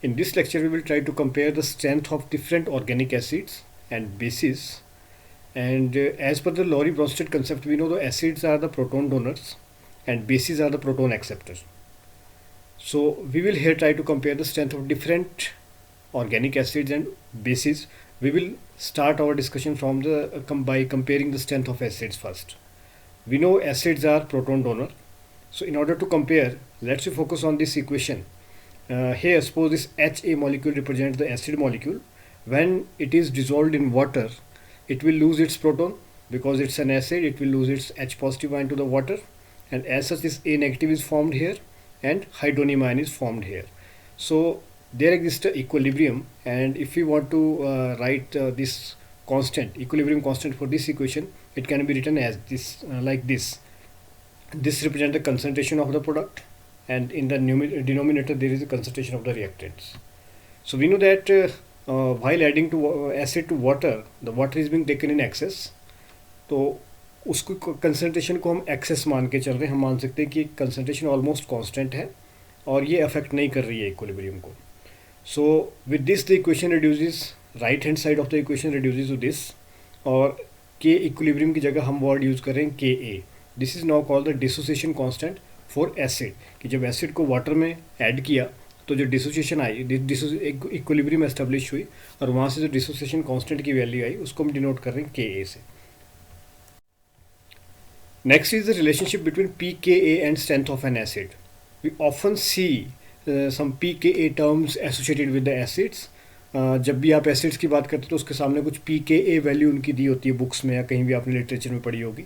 In this lecture, we will try to compare the strength of different organic acids and bases. And as per the Lowry-Bronsted concept, we know the acids are the proton donors and bases are the proton acceptors. So we will here try to compare the strength of different organic acids and bases. We will start our discussion from the by comparing the strength of acids first. We know acids are proton donor. So in order to compare, let's focus on this equation. Here suppose this Ha molecule represents the acid molecule. When it is dissolved in water, it will lose its proton because it's an acid. It will lose its H positive ion to the water, and as such this A negative is formed here and hydronium ion is formed here. So there exists an equilibrium, and if we want to write this constant, equilibrium constant for this equation, it can be written as this, like this. This represents the concentration of the product, and in the denominator there is a concentration of the reactants. So we know that while adding to acid to water, the water is being taken in excess. तो उसको concentration को हम access मान के चल रहे हैं. हम मान सकते हैं कि कंसनट्रेशन ऑलमोस्ट कांस्टेंट है और ये अफेक्ट नहीं कर रही है इक्विलिब्रियम को. So with this the equation reduces, right hand side of the equation reduces to this, और के इक्विलिब्रियम की जगह हम वर्ड यूज़ करें K a. This is now called the dissociation constant for acid, कि जब एसिड को वाटर में ऐड किया तो जो डिसोसिएशन आई, इक्विलिब्रियम एस्टेब्लिश हुई और वहाँ से जो डिसोसिएशन कांस्टेंट की वैल्यू आई उसको हम डिनोट कर रहे हैं के ए से. Next is the relationship between pKa and strength of an acid. We often see some pKa terms associated with the acids. जब भी आप एसिड्स की बात करते हो तो उसके सामने कुछ pKa वैल्यू उनकी दी होती है बुक्स में या कहीं भी आपने लिटरेचर में पढ़ी होगी.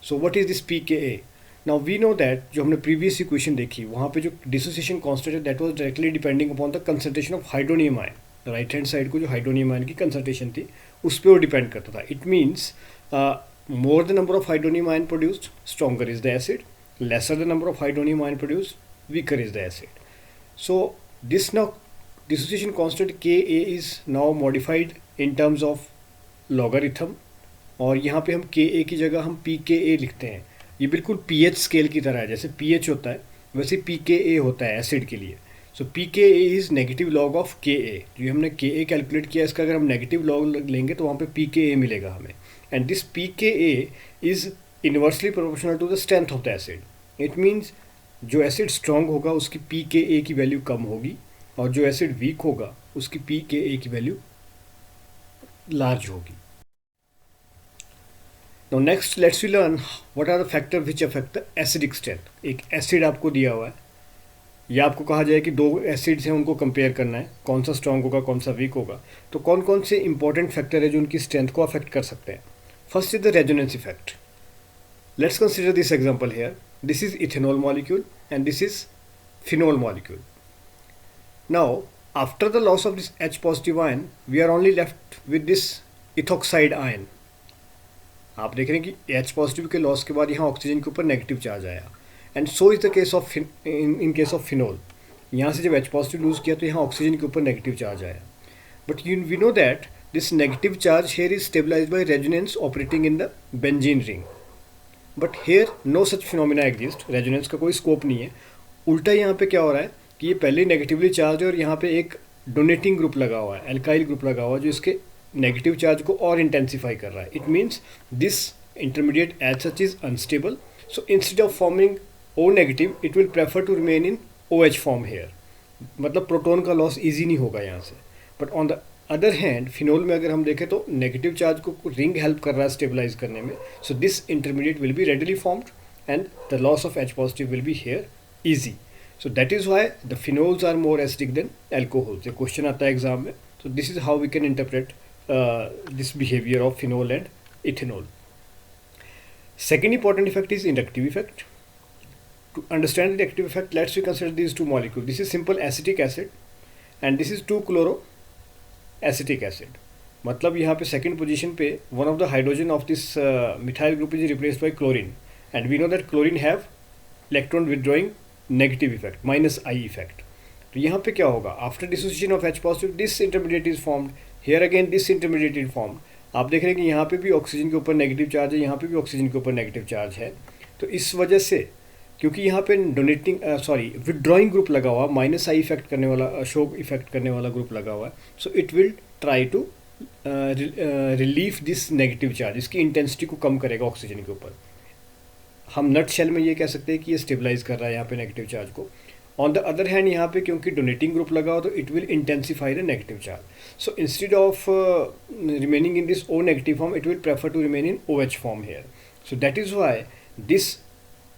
So what is this pKa? Now we know that जो हमने प्रीवियस इक्वेशन देखी वहाँ पे जो डिसोसिएशन कांस्टेंट है that was directly depending upon the concentration of hydronium ion. Right hand side को जो हाइड्रोनियम आयन की कंसंट्रेशन थी उस पर वो डिपेंड करता था. It means more the number of hydronium ion produced, stronger is the acid. Lesser the number of hydronium ion produced, weaker is the acid. So this now dissociation constant Ka is now modified in terms of logarithm, और यहाँ पे हम Ka की जगह हम pKa लिखते हैं. ये बिल्कुल pH स्केल की तरह है. जैसे pH होता है वैसे pKa होता है एसिड के लिए. सो pKa is negative log of Ka. जो हमने Ka कैलकुलेट किया इसका अगर हम नेगेटिव लॉग लेंगे तो वहाँ पे pKa मिलेगा हमें. And this pKa is inversely proportional to the strength of the acid. It means जो एसिड स्ट्रॉन्ग होगा उसकी pKa की वैल्यू कम होगी और जो एसिड वीक होगा उसकी pKa की वैल्यू लार्ज होगी. Now next let's we learn what are the factors which affect the acidic strength. एक एसिड आपको दिया हुआ है या आपको कहा जाए कि दो एसिड्स हैं उनको कंपेयर करना है, कौन सा स्ट्रॉन्ग होगा कौन सा वीक होगा, तो कौन कौन से इंपॉर्टेंट फैक्टर है जो उनकी स्ट्रेंथ को अफेक्ट कर सकते हैं. First is the resonance effect. Let's consider this example here. This is ethanol molecule and this is phenol molecule. Now, after the loss of this H positive ion, we are only left with this ethoxide ion. आप देख रहे हैं कि H positive के loss के बाद यहाँ oxygen के ऊपर नेगेटिव चार्ज आया. And so is the case of in case of phenol. यहाँ से जब H positive लूज़ किया तो यहाँ ऑक्सीजन के ऊपर नेगेटिव चार्ज आया. But we know that this negative charge here is stabilized by resonance operating in the benzene ring. But here no such phenomena exist. resonance का कोई स्कोप नहीं है. उल्टा यहाँ पे क्या हो रहा है कि ये पहले नेगेटिवली चार्ज है और यहाँ पे एक डोनेटिंग ग्रुप लगा हुआ है, एल्काइल ग्रुप लगा हुआ है जो इसके नेगेटिव चार्ज को और इंटेंसिफाई कर रहा है. It means this intermediate as such is unstable. So instead of forming O negative it will prefer to remain in OH form here. मतलब प्रोटोन का लॉस ईजी नहीं होगा यहाँ से. But on the other hand phenol में अगर हम देखें तो नेगेटिव चार्ज को रिंग हेल्प कर रहा है स्टेबलाइज करने में. So this intermediate will be readily formed and the loss of H positive will be here easy. So that is why the phenols are more acidic than alcohols. ये question आता है exam में. So this is how we can interpret this behaviour of phenol and ethanol. Second important effect is inductive effect. To understand the inductive effect, let's we consider these two molecules. This is simple acetic acid and this is 2-chloroacetic acid. मतलब यहाँ पे second position पे one of the hydrogen of this methyl group is replaced by chlorine, and we know that chlorine have electron withdrawing negative effect -I effect. तो यहाँ पे क्या होगा, after dissociation of H positive this intermediate is formed, here again this intermediate is formed. आप देख रहे हैं कि यहाँ पे भी ऑक्सीजन के ऊपर नेगेटिव चार्ज है, यहाँ पे भी ऑक्सीजन के ऊपर नेगेटिव चार्ज है. तो इस वजह से क्योंकि यहाँ पे डोनेटिंग विदड्रॉइंग ग्रुप लगा हुआ, माइनस आई इफेक्ट करने वाला, अशोक इफेक्ट करने वाला ग्रुप लगा हुआ है. So it will try to relieve this negative charge, इसकी इंटेंसिटी को कम करेगा ऑक्सीजन के ऊपर. हम नट शेल में ये कह सकते हैं कि ये स्टेबलाइज कर रहा है यहाँ पे नेगेटिव चार्ज को. ऑन द अदर हैंड यहाँ पे क्योंकि डोनेटिंग ग्रुप लगा हो तो it will intensify the negative charge. So instead of remaining in this O negative form, it will prefer to remain in O H form here. So that is why this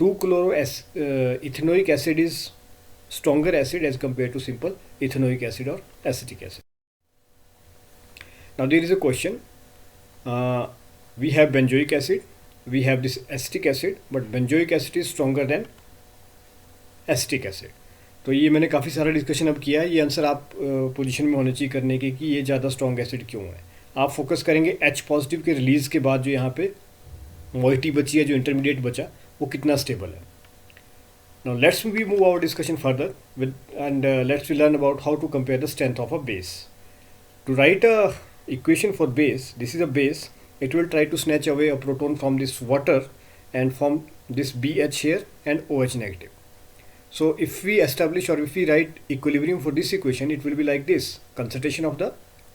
2-chloro-ethanoic acid is stronger acid as compared to simple ethanoic acid or acetic acid. Now there is a question. We have benzoic acid, we have this acetic acid, but benzoic acid is stronger than acetic acid. तो ये मैंने काफ़ी सारा discussion अब किया है. ये answer आप पोजीशन में होने चाहिए करने के कि ये ज़्यादा स्ट्रॉन्ग एसिड क्यों है. आप फोकस करेंगे H पॉजिटिव के रिलीज़ के बाद जो यहाँ पे मोइटी बची है, जो इंटरमीडिएट बचा, वो कितना स्टेबल है. Now let's we move our discussion further with and let's we learn about how to compare the strength of a base. To write a equation for base, this is a base, it will try to snatch away a proton from this water and form this BH here and OH negative. So if we establish or if we write equilibrium for this equation, it will be like this: concentration of the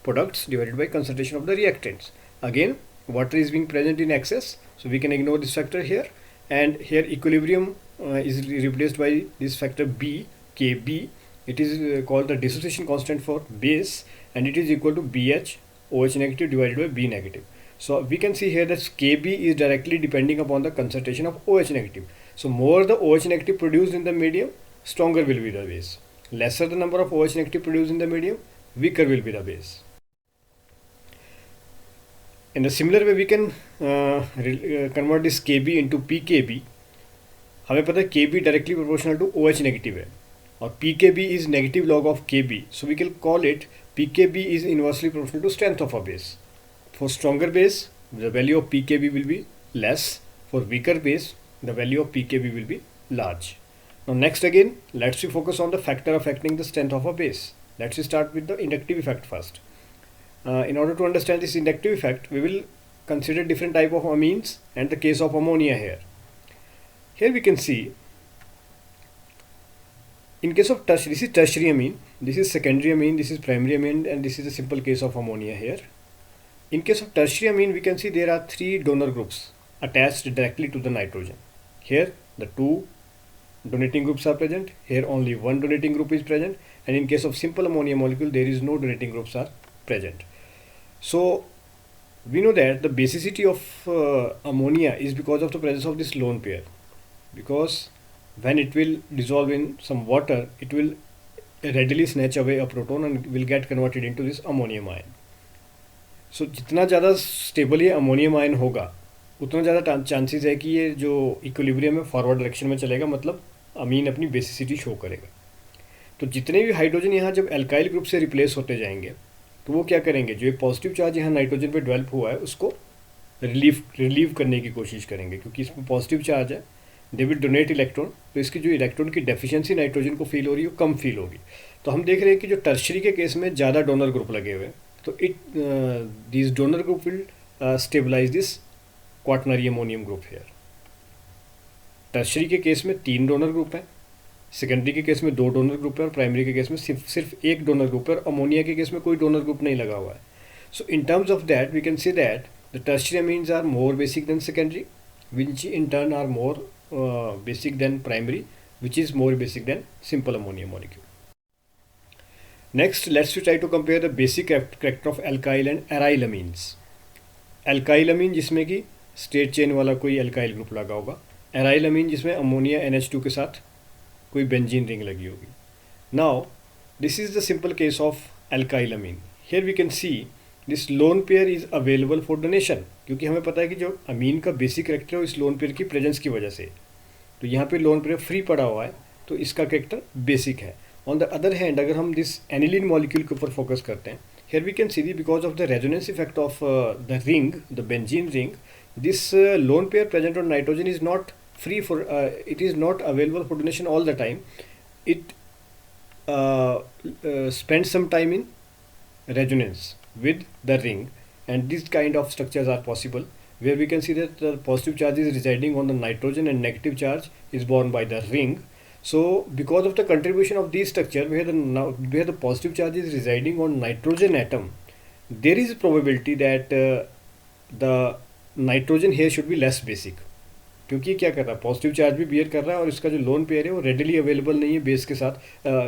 products divided by concentration of the reactants. Again, water is being present in excess, so we can ignore this factor here, and here equilibrium is replaced by this factor B, Kb. It is called the dissociation constant for base, and it is equal to BH OH negative divided by B negative. So we can see here that Kb is directly depending upon the concentration of OH negative. So more the OH negative produced in the medium, stronger will be the base. Lesser the number of OH negative produced in the medium, weaker will be the base. In a similar way, we can convert this Kb into pKb. हमें पता है Kb directly proportional to OH negative है और pKb is negative log of Kb. So we can call it pKb is inversely proportional to strength of a base. For stronger base, the value of pKb will be less. For weaker base, the value of pKb will be large. Now next again, let's focus on the factor affecting the strength of a base. Let's start with the inductive effect first. In order to understand this inductive effect, we will consider different type of amines and the case of ammonia here. Here we can see, in case of this is tertiary amine, this is secondary amine, this is primary amine, and this is a simple case of ammonia here. In case of tertiary amine, we can see there are 3 donor groups attached directly to the nitrogen. Here the 2 donating groups are present, here only 1 donating group is present, and in case of simple ammonia molecule there is no donating groups are present. So we know that the basicity of ammonia is because of the presence of this lone pair, because when it will dissolve in some water, it will readily snatch away a proton and will get converted into this ammonium ion. सो जितना ज़्यादा stable ये ammonium ion होगा, उतना ज़्यादा chances है कि ये जो इक्विलिब्रियम में फॉरवर्ड डायरेक्शन में चलेगा, मतलब अमीन अपनी बेसिसिटी शो करेगा. तो जितने भी हाइड्रोजन यहाँ जब एल्काइल ग्रुप से रिप्लेस होते जाएंगे तो वो क्या करेंगे, जो एक पॉजिटिव चार्ज यहाँ नाइट्रोजन पे डेवलप हुआ है उसको रिलीव करने की कोशिश करेंगे, क्योंकि इसमें पॉजिटिव चार्ज है. दे विल डोनेट इलेक्ट्रॉन, तो इसकी जो इलेक्ट्रॉन की डेफिशिएंसी नाइट्रोजन को फील हो रही है वो कम फील होगी. तो हम देख रहे हैं कि जो टर्शरी के केस में ज़्यादा डोनर ग्रुप लगे हुए हैं, तो these donor group will stabilize this quaternary ammonium group here. Tertiary के केस में 3 डोनर ग्रुप हैं, सेकेंडरी के केस में 2 डोनर ग्रुप है और प्राइमरी के केस में सिर्फ 1 डोनर ग्रुप है, और अमोनिया के केस में कोई डोनर ग्रुप नहीं लगा हुआ है. So in terms of that we can say that the tertiary amines are more basic than secondary, which in turn are more basic than primary, which is more basic than simple ammonia molecule. Next, let's try to compare the basic character of alkyl and aryl amines. Alkyl amine जिसमें कि straight chain वाला कोई alkyl group लगा होगा, aryl amine जिसमें ammonia NH2 के साथ कोई बेंजीन रिंग लगी होगी. Now, this is the simple case of alkyl amine. Here we can see this lone pair is available for donation, क्योंकि हमें पता है कि जो अमीन का बेसिक कैरेक्टर है वो इस लोन पेयर की प्रेजेंस की वजह से, तो यहाँ पे लोन पेयर फ्री पड़ा हुआ है, तो इसका कैरेक्टर बेसिक है. ऑन द अदर हैंड अगर हम दिस एनिलीन मॉलिक्यूल के ऊपर फोकस करते हैं, here we can see because of the resonance effect of the ring, the benzene ring, this lone pair present on nitrogen is not free for it is not available for donation all the time. It spends some time in resonance with the ring, and these kind of structures are possible where we can see that the positive charge is residing on the nitrogen and negative charge is borne by the ring. So because of the contribution of these structure where the positive charge is residing on nitrogen atom, there is a probability that the nitrogen here should be less basic, क्योंकि क्या कर रहा है, positive charge भी beer कर रहा है और इसका जो लोन पेयर है वो रेडिली अवेलेबल नहीं है बेस के साथ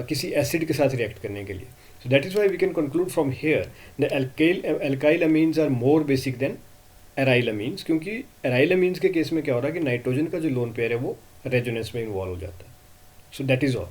किसी एसिड के साथ रिएक्ट करने के लिए. So that is why we can conclude from here the alkyl amines are more basic than aryl amines, क्योंकि एराइल अमीन्स के केस में क्या हो रहा है कि नाइट्रोजन का जो लोन पेयर है वो रेजोनेंस में इन्वॉल्व हो जाता है. सो दैट इज़ ऑल.